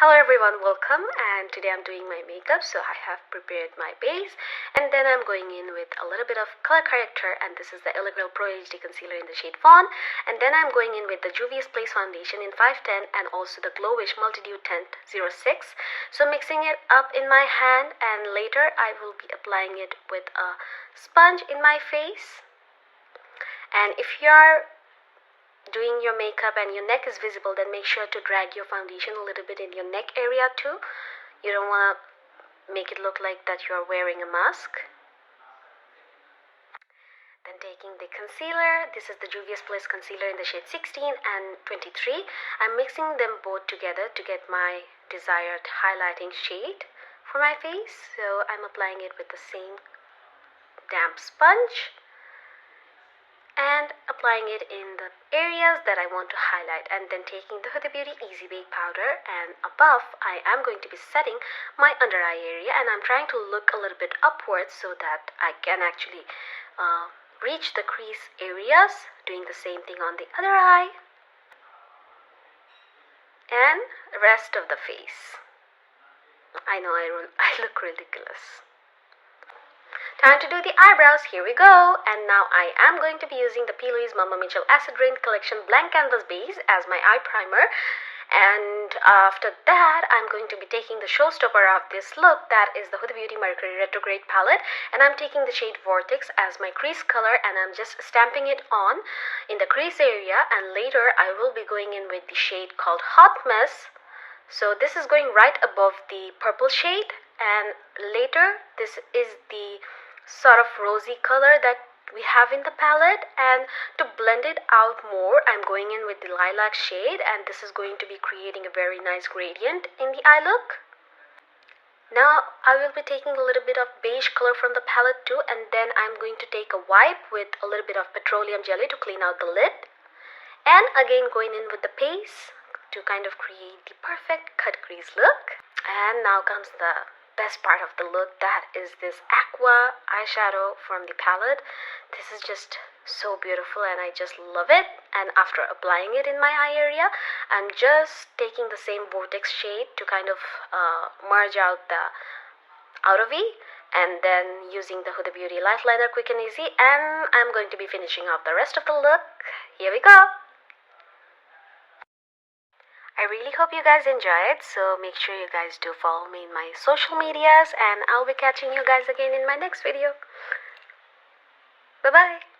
Hello everyone, welcome, and today I'm doing my makeup. So I have prepared my base and then I'm going in with a little bit of color corrector, and this is the Girl Pro HD concealer in the shade Fawn, and then I'm going in with the Juvia's Place foundation in 510 and also the Glowish multidew tint 06. So mixing it up in my hand, and later I will be applying it with a sponge in my face. And if you're doing your makeup and your neck is visible, then make sure to drag your foundation a little bit in your neck area too. You don't want to make it look like that you're wearing a mask. Then taking the concealer, this is the Juvia's Place concealer in the shade 16 and 23. I'm mixing them both together to get my desired highlighting shade for my face. So I'm applying it with the same damp sponge and applying it in the areas that I want to highlight, and then taking the Huda Beauty Easy Bake powder, and above I am going to be setting my under eye area, and I'm trying to look a little bit upwards so that I can actually reach the crease areas, doing the same thing on the other eye and rest of the face. I know I look ridiculous. Time to do the eyebrows. Here we go. And now I am going to be using the P. Louise Mama Mitchell Acid Rain Collection Blank Canvas Base as my eye primer. And after that, I'm going to be taking the showstopper of this look, that is the Huda Beauty Mercury Retrograde palette. And I'm taking the shade Vortex as my crease color, and I'm just stamping it on in the crease area. And later, I will be going in with the shade called Hot Mess. So this is going right above the purple shade. And later, this is the sort of rosy color that we have in the palette, and to blend it out more, I'm going in with the lilac shade, and this is going to be creating a very nice gradient in the eye look. Now I will be taking a little bit of beige color from the palette too, and then I'm going to take a wipe with a little bit of petroleum jelly to clean out the lid, and again going in with the paste to kind of create the perfect cut crease look. And now comes the best part of the look, that is this AQUA eyeshadow from the palette. This is just so beautiful and I just love it. And after applying it in my eye area, I'm just taking the same Vortex shade to kind of merge out the outer V, and then using the Huda Beauty Lifeliner Quick and Easy, and I'm going to be finishing off the rest of the look. Here we go. I really hope you guys enjoyed, so make sure you guys do follow me in my social medias, and I'll be catching you guys again in my next video. Bye bye.